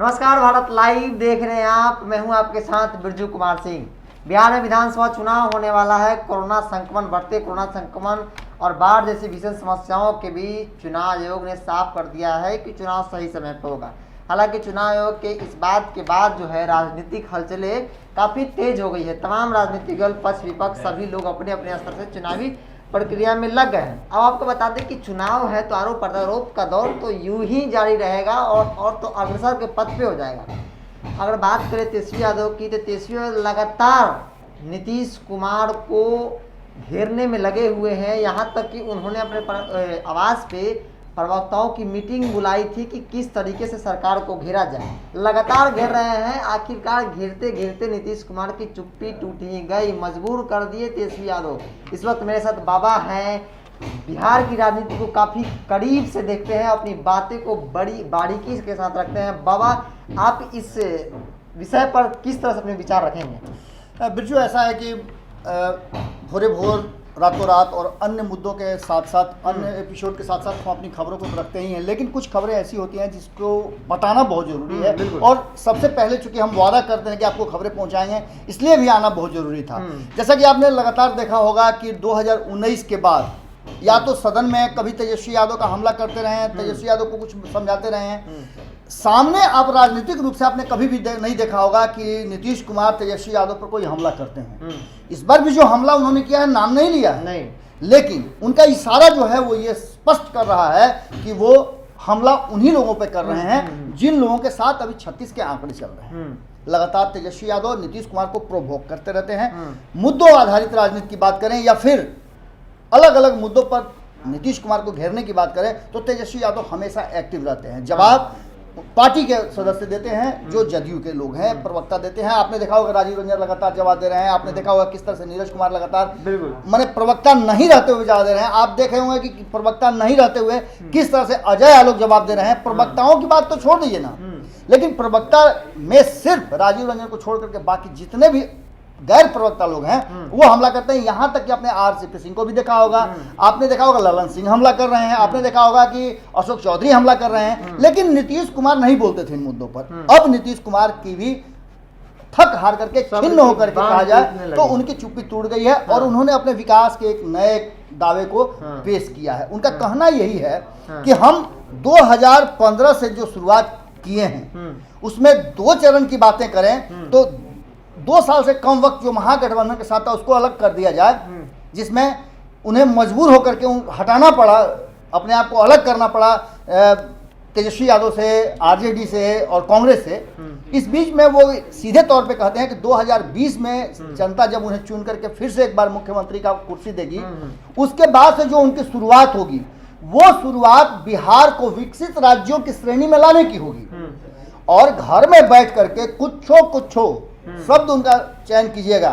नमस्कार, भारत लाइव देख रहे हैं आप। मैं हूं आपके साथ बिरजू कुमार सिंह। बिहार में विधानसभा चुनाव होने वाला है। कोरोना संक्रमण, बढ़ते कोरोना संक्रमण और बाढ़ जैसी भीषण समस्याओं के बीच चुनाव आयोग ने साफ कर दिया है कि चुनाव सही समय पर होगा। हालांकि चुनाव आयोग के इस बात के बाद जो है राजनीतिक हलचलें काफ़ी तेज हो गई है। तमाम राजनीतिक दल, पक्ष विपक्ष सभी लोग अपने अपने स्तर से चुनावी प्रक्रिया में लग गए हैं। अब आपको बता दें कि चुनाव है तो आरोप प्रत्यारोप का दौर तो यूं ही जारी रहेगा और तो अग्रसर के पथ पे हो जाएगा। अगर बात करें तेजस्वी यादव की, तो तेजस्वी लगातार नीतीश कुमार को घेरने में लगे हुए हैं। यहाँ तक कि उन्होंने अपने आवास पे प्रवक्ताओं की मीटिंग बुलाई थी कि किस तरीके से सरकार को घेरा जाए। लगातार घेर रहे हैं। आखिरकार घेरते घेरते नीतीश कुमार की चुप्पी टूट ही गई, मजबूर कर दिए तेजस्वी यादव। इस वक्त मेरे साथ बाबा हैं, बिहार की राजनीति को काफ़ी करीब से देखते हैं, अपनी बातें को बड़ी बारीकी के साथ रखते हैं। बाबा, आप इस विषय पर किस तरह से अपने विचार रखेंगे? बिरजू, ऐसा है कि भोरे भोर, रातों रात और अन्य मुद्दों के साथ साथ, अन्य एपिसोड के साथ साथ हम अपनी खबरों को तो रखते ही हैं, लेकिन कुछ खबरें ऐसी होती हैं जिसको बताना बहुत ज़रूरी है। और सबसे पहले चूंकि हम वादा करते हैं कि आपको खबरें पहुंचाएंगे, इसलिए भी आना बहुत ज़रूरी था। जैसा कि आपने लगातार देखा होगा कि 2019 के बाद या तो सदन में कभी तेजस्वी यादव का हमला करते रहे हैं, तेजस्वी यादव को कुछ समझाते रहे हैं। सामने आप राजनीतिक रूप से आपने कभी भी नहीं देखा होगा कि नीतीश कुमार तेजस्वी यादव पर कोई हमला करते हैं। इस बार भी जो हमला उन्होंने किया है, नाम नहीं लिया है, नहीं, लेकिन उनका इशारा जो है वो ये स्पष्ट कर रहा है कि वो हमला उन्हीं लोगों पे कर रहे हैं जिन लोगों के साथ अभी 36 के आंकड़े चल रहे हैं। लगातार तेजस्वी यादव नीतीश कुमार को प्रोवोक करते रहते हैं। मुद्दों आधारित राजनीति की बात करें या फिर अलग अलग मुद्दों पर नीतीश कुमार को घेरने की बात करें, तो तेजस्वी यादव हमेशा एक्टिव रहते हैं। जवाब पार्टी के सदस्य देते हैं, जो जदयू के लोग हैं, प्रवक्ता देते हैं। आपने देखा होगा राजीव रंजन लगातार जवाब दे रहे हैं। आपने देखा होगा किस तरह से नीरज कुमार लगातार माने प्रवक्ता नहीं रहते हुए जवाब दे रहे हैं। आप देखे होंगे कि प्रवक्ता नहीं रहते हुए किस तरह से अजय आलोक जवाब दे रहे हैं। प्रवक्ताओं की बात तो छोड़ दीजिए ना, लेकिन प्रवक्ता में सिर्फ राजीव रंजन को छोड़ करके बाकी जितने भी गैर प्रवक्ता लोग हैं वो हमला करते हैं। यहां तक कि आपने आरसीपी सिंह को भी देखा होगा, आपने देखा होगा ललन सिंह हमला कर रहे हैं, आपने देखा होगा कि अशोक चौधरी हमला कर रहे हैं, लेकिन नीतीश कुमार नहीं बोलते थे इन मुद्दों पर। अब नीतीश कुमार की भी थक हार करके, खिन्न होकर के कहा जाए तो उनकी चुप्पी टूट गई है और उन्होंने अपने विकास के एक नए दावे को पेश किया है। उनका कहना यही है कि हम 2015 से जो शुरुआत किए हैं उसमें 2 चरण की बातें करें तो 2 साल से कम वक्त जो महागठबंधन के साथ था उसको अलग कर दिया जाए, जिसमें उन्हें मजबूर होकर के हटाना पड़ा, अपने आप को अलग करना पड़ा तेजस्वी यादव से, आरजेडी से और कांग्रेस से। इस बीच में वो सीधे तौर पे कहते हैं कि 2020 में जनता जब उन्हें चुन करके फिर से एक बार मुख्यमंत्री का कुर्सी देगी, उसके बाद से जो उनकी शुरुआत होगी वो शुरुआत बिहार को विकसित राज्यों की श्रेणी में लाने की होगी। और घर में बैठ करके कुछो शब्द उनका चयन कीजिएगा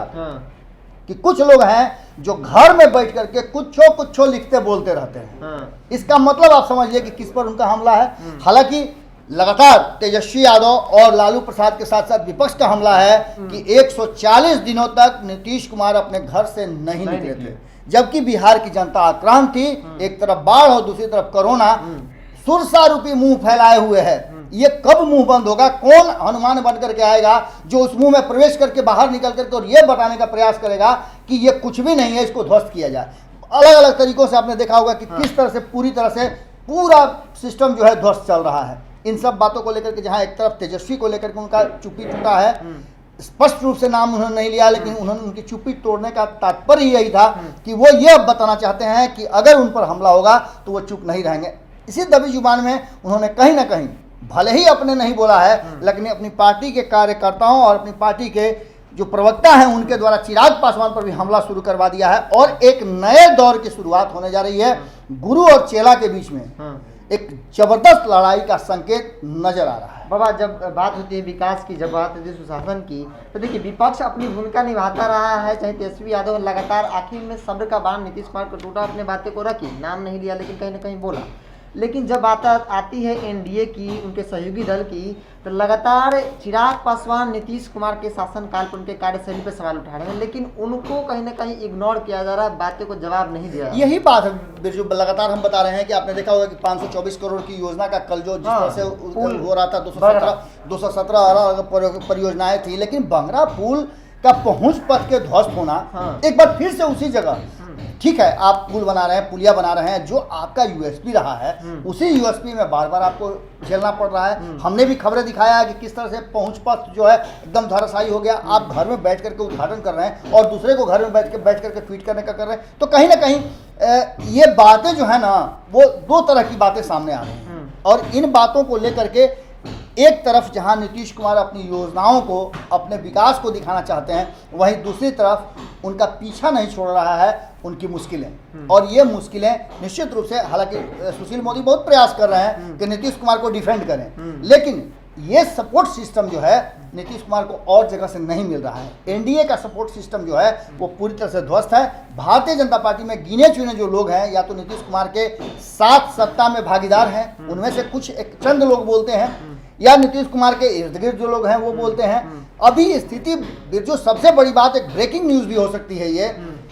कि कुछ लोग हैं जो घर में बैठ करके कुछो लिखते बोलते रहते हैं। इसका मतलब आप समझिए कि किस पर उनका हमला है। हालांकि लगातार तेजस्वी यादव और लालू प्रसाद के साथ साथ विपक्ष का हमला है कि 140 दिनों तक नीतीश कुमार अपने घर से नहीं निकले थे, जबकि बिहार की जनता आक्रांत थी। एक तरफ बाढ़ और दूसरी तरफ कोरोना सुरसा रूपी मुंह फैलाए हुए है। ये कब मुंह बंद होगा? कौन हनुमान बन करके आएगा जो उस मुंह में प्रवेश करके बाहर निकल करके और ये बताने का प्रयास करेगा कि ये कुछ भी नहीं है, इसको ध्वस्त किया जाए। अलग अलग तरीकों से आपने देखा होगा कि किस तरह से पूरी तरह से पूरा सिस्टम जो है ध्वस्त चल रहा है। इन सब बातों को लेकर के जहां एक तरफ तेजस्वी को लेकर के उनका चुप्पी टूटा है, स्पष्ट रूप से नाम उन्होंने नहीं लिया, लेकिन उन्होंने उनकी चुप्पी तोड़ने का तात्पर्य यही था कि वो ये अब बताना चाहते हैं कि अगर उन पर हमला होगा तो वो चुप नहीं रहेंगे। इसी दबी जुबान में उन्होंने कहीं ना कहीं, भले ही अपने नहीं बोला है, लेकिन अपनी पार्टी के कार्यकर्ताओं और अपनी पार्टी के जो प्रवक्ता हैं उनके द्वारा चिराग पासवान पर भी हमला शुरू करवा दिया है और एक नए दौर की शुरुआत होने जा रही है। गुरु और चेला के बीच में एक जबरदस्त लड़ाई का संकेत नजर आ रहा है। बाबा, जब बात होती है विकास की, जब बात होती है सुशासन की, तो देखिए विपक्ष अपनी भूमिका निभाता रहा है। चाहे तेजस्वी यादव लगातार आखिर में सब्र का बांध नीतीश कुमार को टूटा, अपने बातें को रखी, नाम नहीं लिया लेकिन कहीं ना कहीं बोला। लेकिन जब बात आती है एनडीए की, उनके सहयोगी दल की, तो लगातार चिराग पासवान नीतीश कुमार के शासनकाल पर उनके कार्यशैली पर सवाल उठा रहे हैं, लेकिन उनको कहीं ना कहीं इग्नोर किया जा रहा है, बातों को जवाब नहीं दिया। यही बात है बिरजू, लगातार हम बता रहे हैं कि आपने देखा होगा कि 524 करोड़ की योजना का कल जो जिस तरह से हो रहा था, 217 परियोजनाएं थी, लेकिन बंगरा पुल का पहुंच पथ के ध्वस्त होना एक बार फिर से उसी जगह, ठीक है आप पुल बना रहे हैं, पुलिया बना रहे हैं, जो आपका यूएसपी रहा है उसी यूएसपी में बार बार आपको झेलना पड़ रहा है। हमने भी खबरें दिखाया है कि किस तरह से पहुंच पथ जो है एकदम धराशायी हो गया। आप घर में बैठ करके उद्घाटन कर रहे हैं और दूसरे को घर में बैठ करके ट्वीट करने का कर रहे हैं, तो कहीं ना कहीं ये बातें जो है ना, वो दो तरह की बातें सामने आ रही हैं। और इन बातों को लेकर के एक तरफ जहां नीतीश कुमार अपनी योजनाओं को, अपने विकास को दिखाना चाहते हैं, वहीं दूसरी तरफ उनका पीछा नहीं छोड़ रहा है उनकी मुश्किलें। और ये मुश्किलें निश्चित रूप से, हालांकि सुशील मोदी बहुत प्रयास कर रहे हैं कि नीतीश कुमार को डिफेंड करें, लेकिन ये सपोर्ट सिस्टम जो है नीतीश कुमार को और जगह से नहीं मिल रहा है। एनडीए का सपोर्ट सिस्टम जो है वो पूरी तरह से ध्वस्त है। भारतीय जनता पार्टी में गिने चुने जो लोग हैं, या तो नीतीश कुमार के साथ सत्ता में भागीदार हैं, उनमें से कुछ एक चंद लोग बोलते हैं, या नीतीश कुमार के इर्द गिर्द जो लोग हैं वो बोलते हैं। अभी स्थिति जो सबसे बड़ी बात, एक ब्रेकिंग न्यूज भी हो सकती है ये,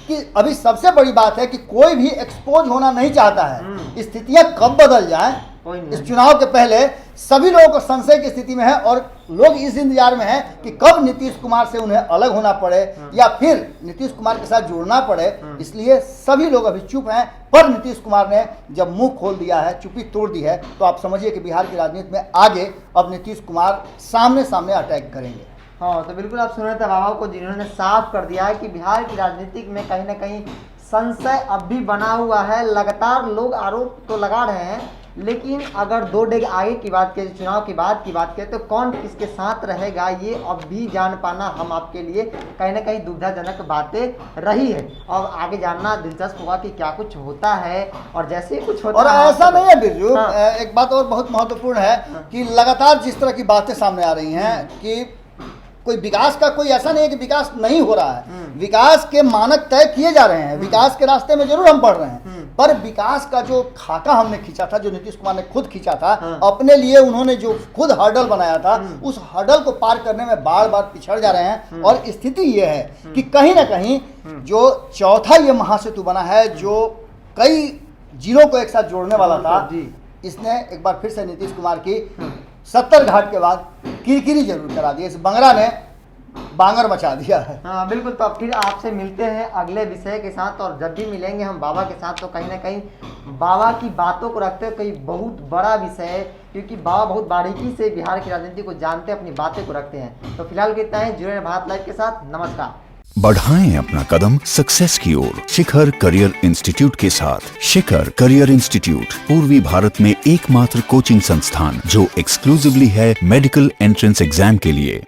कि अभी सबसे बड़ी बात है कि कोई भी एक्सपोज होना नहीं चाहता है। स्थितियां कब बदल जाएं, इस चुनाव के पहले सभी लोगों को संशय की स्थिति में है, और लोग इस इंतजार में हैं कि कब नीतीश कुमार से उन्हें अलग होना पड़े या फिर नीतीश कुमार के साथ जुड़ना पड़े। इसलिए सभी लोग अभी चुप हैं। पर नीतीश कुमार ने जब मुंह खोल दिया है, चुप्पी तोड़ दी है, तो आप समझिए कि बिहार की राजनीति में आगे अब नीतीश कुमार सामने सामने अटैक करेंगे। हाँ, तो बिल्कुल आप सुन रहे थे बाबा को, जिन्होंने साफ कर दिया है कि बिहार की राजनीति में कहीं ना कहीं संशय अब भी बना हुआ है। लगातार लोग आरोप तो लगा रहे हैं, लेकिन अगर 2 डेग आगे की बात करें, चुनाव की बात करें, तो कौन किसके साथ रहेगा ये अब भी जान पाना हम आपके लिए कहीं ना कहीं दुविधाजनक बातें रही है। और आगे जानना दिलचस्प होगा कि क्या कुछ होता है, और जैसे ही कुछ होता और है। ऐसा नहीं है बिरजू, एक बात और बहुत महत्वपूर्ण है कि लगातार जिस तरह की बातें सामने आ रही हैं कि कोई विकास का, कोई ऐसा नहीं है कि विकास नहीं हो रहा है, विकास के मानक तय किए जा रहे हैं, विकास के रास्ते में जरूर हम बढ़ रहे हैं, पर विकास का जो खाका हमने खींचा था, जो नीतीश कुमार ने खुद खींचा था अपने लिए, उन्होंने जो खुद हर्डल बनाया था, उस हर्डल को पार करने में बार बार पिछड़ जा रहे हैं। और स्थिति ये है कि कहीं ना कहीं जो चौथा ये महासेतु बना है, जो कई जिलों को एक साथ जोड़ने वाला था, इसने एक बार फिर से नीतीश कुमार की 70 घाट के बाद किरकिरी जरूर करा दी। इस बंगरा ने बांगर मचा दिया है। हाँ बिल्कुल। तो अब फिर आपसे मिलते हैं अगले विषय के साथ, और जब भी मिलेंगे हम बाबा के साथ, तो कहीं ना कहीं बाबा की बातों को रखते हुए कोई बहुत बड़ा विषय है, क्योंकि बाबा बहुत बारीकी से बिहार की राजनीति को जानते हैं, अपनी बातें को रखते हैं। तो फिलहाल कितना है, जुड़े रहें भारत लाइव के साथ। नमस्कार। बढ़ाएं अपना कदम सक्सेस की ओर शिखर करियर इंस्टीट्यूट के साथ। शिखर करियर इंस्टीट्यूट पूर्वी भारत में एकमात्र कोचिंग संस्थान जो एक्सक्लूसिवली है मेडिकल एंट्रेंस एग्जाम के लिए।